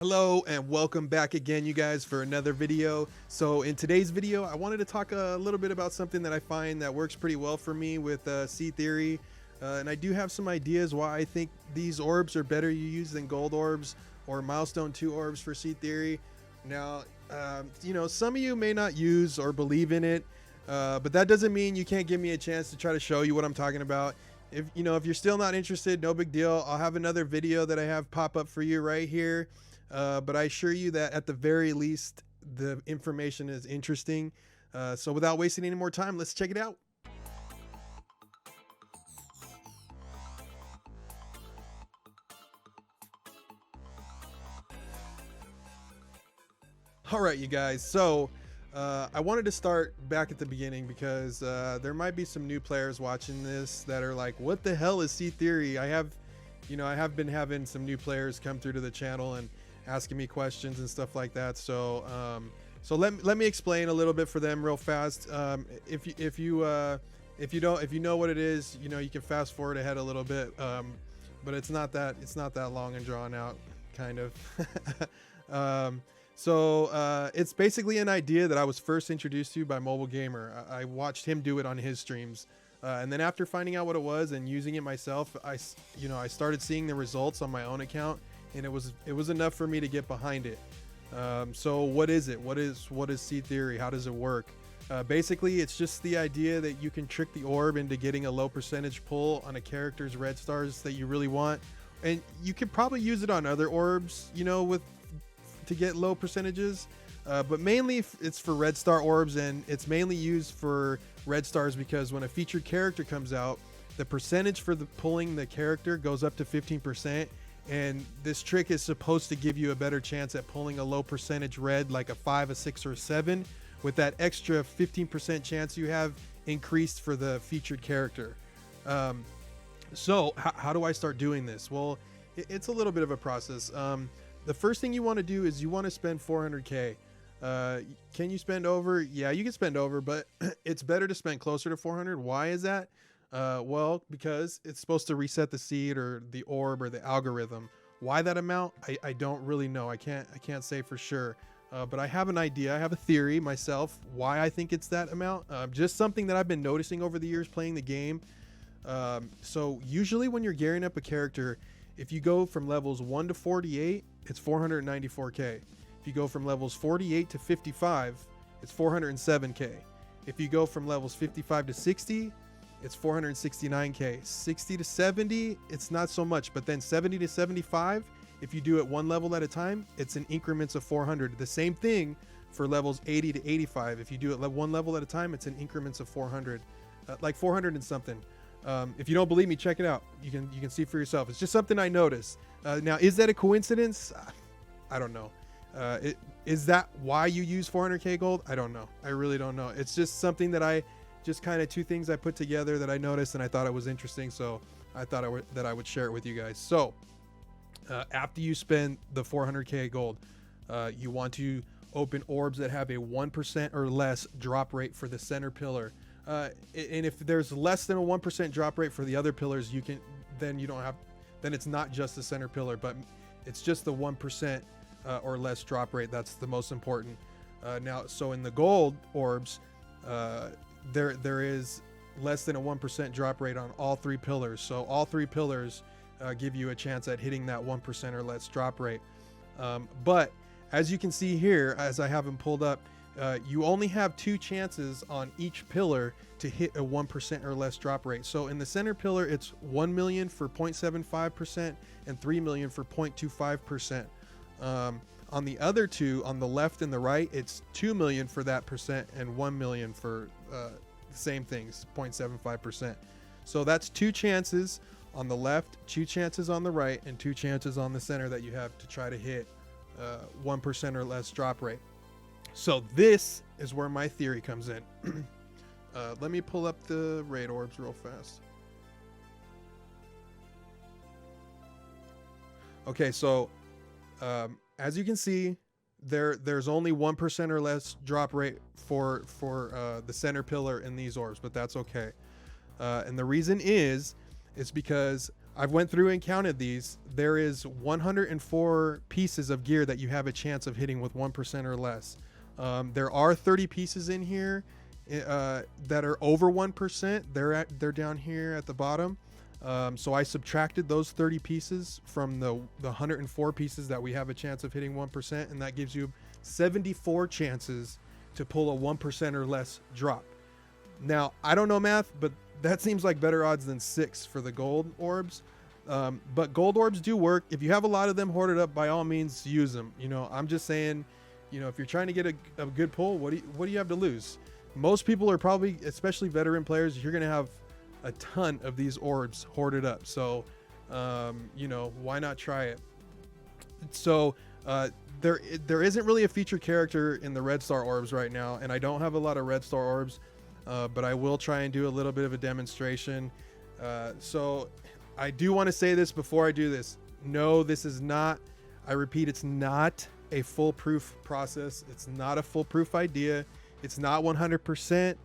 Hello and welcome back again, you guys, for another video. So in today's video I wanted to talk a little bit about something that I find that works pretty well for me with seed theory, and I do have some ideas why I think these orbs are better you use than gold orbs or milestone 2 orbs for seed theory. Now some of you may not use or believe in it, but that doesn't mean you can't give me a chance to try to show you what I'm talking about. If you're still not interested, no big deal. I'll have another video that I have pop up for you right here. But I assure you that at the very least, the information is interesting. So without wasting any more time, let's check it out. All right, you guys. So I wanted to start back at the beginning because there might be some new players watching this that are like, what the hell is seed theory? I have been having some new players come through to the channel and asking me questions and stuff like that. So let me explain a little bit for them real fast. If you know what it is, you can fast forward ahead a little bit, but it's not that long and drawn out, kind of. It's basically an idea that I was first introduced to by Mobile Gamer. I watched him do it on his streams, and then after finding out what it was and using it myself, I started seeing the results on my own account, and it was enough for me to get behind it. So what is it? What is seed theory? How does it work? Basically, it's just the idea that you can trick the orb into getting a low percentage pull on a character's red stars that you really want, and you could probably use it on other orbs, to get low percentages. But mainly it's for red star orbs, and it's mainly used for red stars because when a featured character comes out, the percentage for pulling the character goes up to 15%. And this trick is supposed to give you a better chance at pulling a low percentage red, like a 5, a 6, or a 7, with that extra 15% chance you have increased for the featured character. So how do I start doing this? Well, it's a little bit of a process. The first thing you want to do is you want to spend 400k. Can you spend over? Yeah, you can spend over, but it's better to spend closer to 400. Why is that? Well, because it's supposed to reset the seed or the orb or the algorithm. Why that amount? I don't really know. I can't say for sure. But I have an idea. I have a theory myself why I think it's that amount. Just something that I've been noticing over the years playing the game. So usually when you're gearing up a character, if you go from levels 1 to 48, it's 494k. If you go from levels 48 to 55, it's 407k. If you go from levels 55 to 60, it's 469k. 60 to 70, it's not so much, but then 70 to 75, if you do it one level at a time, it's in increments of 400. The same thing for levels 80 to 85. If you do it one level at a time, it's in increments of 400, like 400 and something. If you don't believe me, check it out. You can see for yourself. It's just something I noticed. Now, is that a coincidence? I don't know. Is that why you use 400k gold? I don't know. I really don't know. It's just something that just kind of two things I put together that I noticed and I thought it was interesting, so I thought that I would share it with you guys. So after you spend the 400k gold, you want to open orbs that have a 1% or less drop rate for the center pillar. And if there's less than a 1% drop rate for the other pillars, then it's not just the center pillar, but it's just the 1% or less drop rate. That's the most important. Now, so in the gold orbs, there is less than a 1% drop rate on all 3 pillars. So all 3 pillars give you a chance at hitting that 1% or less drop rate. But as you can see here, as I have them pulled up, you only have 2 chances on each pillar to hit a 1% or less drop rate. So in the center pillar, it's 1 million for 0.75% and 3 million for 0.25%. On the other 2, on the left and the right, it's 2 million for that percent and 1 million for the same things, 0.75%. So that's 2 chances on the left, 2 chances on the right, and 2 chances on the center that you have to try to hit 1% or less drop rate. So this is where my theory comes in. Let me pull up the raid orbs real fast. Okay, so as you can see, there's only 1% or less drop rate for the center pillar in these orbs, but that's okay. And the reason is because I've went through and counted these. There is 104 pieces of gear that you have a chance of hitting with 1% or less. There are 30 pieces in here that are over 1%. They're down here at the bottom. So I subtracted those 30 pieces from the 104 pieces that we have a chance of hitting 1%, and that gives you 74 chances to pull a 1% or less drop. Now, I don't know math, but that seems like better odds than 6 for the gold orbs. But gold orbs do work. If you have a lot of them hoarded up, by all means use them. You know, I'm just saying, you know, if you're trying to get a good pull, what do you have to lose? Most people are probably, especially veteran players, you're going to have a ton of these orbs hoarded up. So, you know, why not try it? So, there isn't really a featured character in the red star orbs right now, and I don't have a lot of red star orbs, but I will try and do a little bit of a demonstration. So I do want to say this before I do this. No, this is not, I repeat, it's not a foolproof process. It's not a foolproof idea. It's not 100%.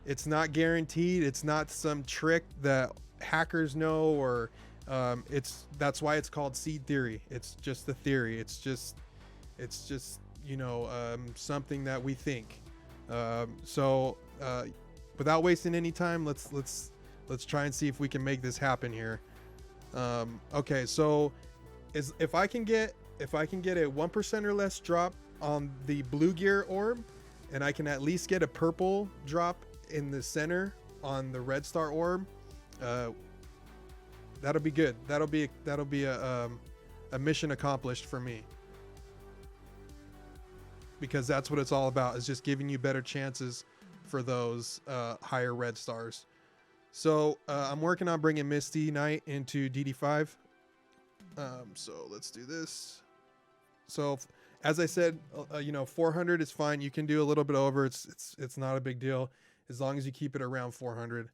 It's not guaranteed. It's not some trick that hackers know, or that's why it's called seed theory. It's just a theory. It's just you know, something that we think. So without wasting any time, let's try and see if we can make this happen here. Okay, so if I can get a 1% or less drop on the blue gear orb, and I can at least get a purple drop in the center on the red star orb, that'll be good. That'll be a mission accomplished for me, because that's what it's all about, is just giving you better chances for those higher red stars. So I'm working on bringing Misty Knight into DD5. So let's do this. So as I said, you know, 400 is fine. You can do a little bit over. It's not a big deal as long as you keep it around 400.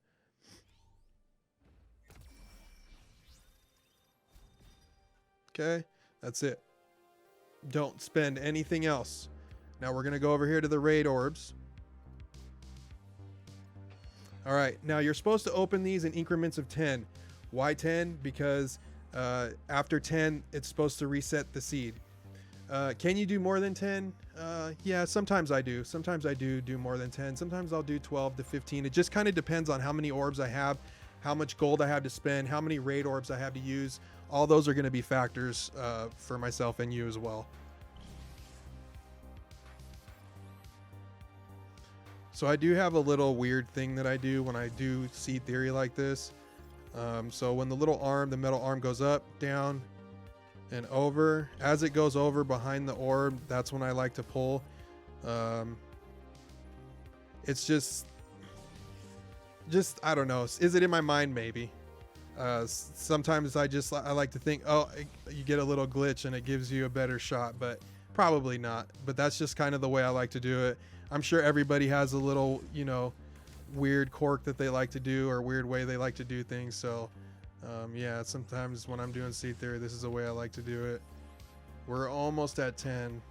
Okay, that's it. Don't spend anything else. Now we're going to go over here to the raid orbs. All right, now you're supposed to open these in increments of 10. Why 10? Because after 10, it's supposed to reset the seed. Can you do more than 10? Yeah, sometimes I do. Sometimes I do more than 10. Sometimes I'll do 12 to 15. It just kind of depends on how many orbs I have, how much gold I have to spend, how many raid orbs I have to use. All those are going to be factors for myself and you as well. So I do have a little weird thing that I do when I do seed theory like this. So when the metal arm goes up, down, and over, as it goes over behind the orb, that's when I like to pull. It's just I don't know. Is it in my mind? Maybe. Sometimes I like to think, oh, you get a little glitch and it gives you a better shot, but probably not. But that's just kind of the way I like to do it. I'm sure everybody has a little, you know, weird quirk that they like to do, or weird way they like to do things. So yeah, sometimes when I'm doing seed theory, this is the way I like to do it. We're almost at 10.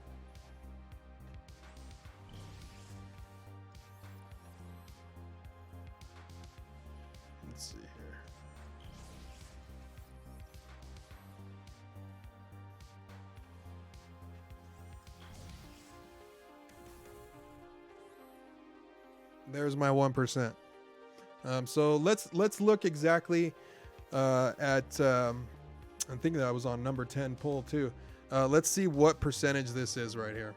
Let's see here. There's my 1%. So let's look exactly at I think that I was on number 10 pull too. Let's see what percentage this is right here.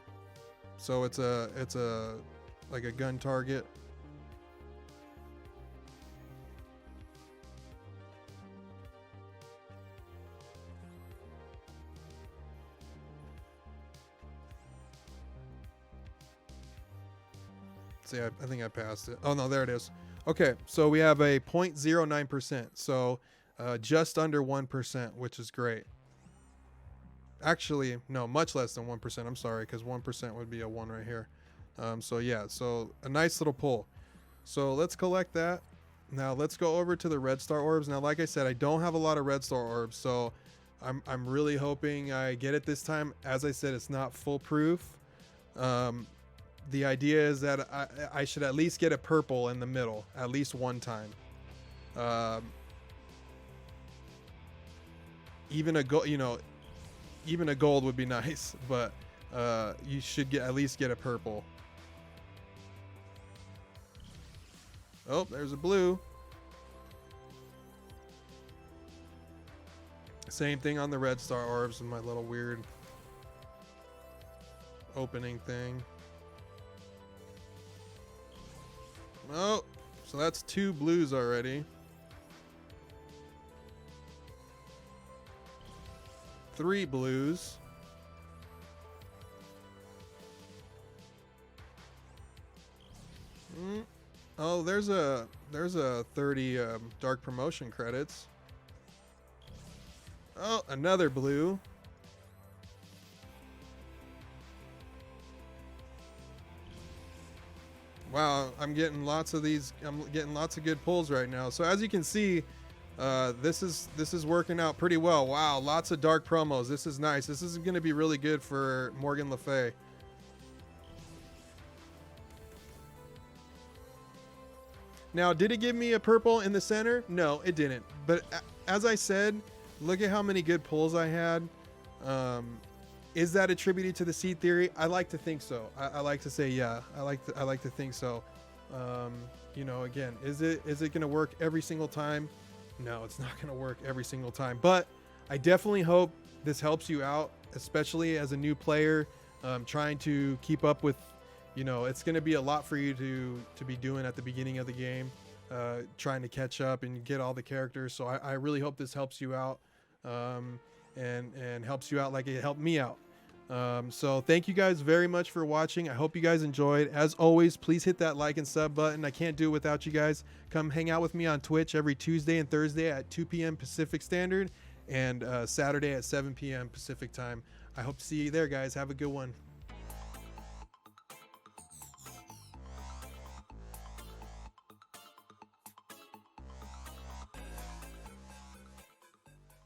So it's a like a gun target. See, I think I passed it. Oh no, there it is. Okay, so we have a 0.09%. So just under 1%, which is great. Actually, no, much less than 1%. I'm sorry, because 1% would be a 1 right here. So yeah, so a nice little pull. So let's collect that. Now let's go over to the red star orbs. Now, like I said, I don't have a lot of red star orbs, so I'm really hoping I get it this time. As I said, it's not foolproof. The idea is that I should at least get a purple in the middle at least one time. even a gold, even a gold would be nice, but you should at least get a purple. Oh, there's a blue. Same thing on the red star orbs with my little weird opening thing. Oh, so that's 2 blues already. 3 blues. Oh, there's a 30 dark promotion credits. Oh, another blue. Wow, I'm getting lots of these. I'm getting lots of good pulls right now. So as you can see, this is working out pretty well. Wow, lots of dark promos. This is nice. This is going to be really good for Morgan Le Fay. Now, did it give me a purple in the center? No, it didn't. But as I said, look at how many good pulls I had. Is that attributed to the seed theory? I like to think so. I like to say, yeah, I like to think so. Again, is it going to work every single time? No, it's not going to work every single time. But I definitely hope this helps you out, especially as a new player, trying to keep up with. It's going to be a lot for you to be doing at the beginning of the game, trying to catch up and get all the characters. So I really hope this helps you out, and helps you out like it helped me out. So thank you guys very much for watching. I hope you guys enjoyed. As always, please hit that like and sub button. I can't do it without you guys. Come hang out with me on Twitch every Tuesday and Thursday at 2 p.m. Pacific Standard, and Saturday at 7 p.m. Pacific time. I hope to see you there, guys. Have a good one.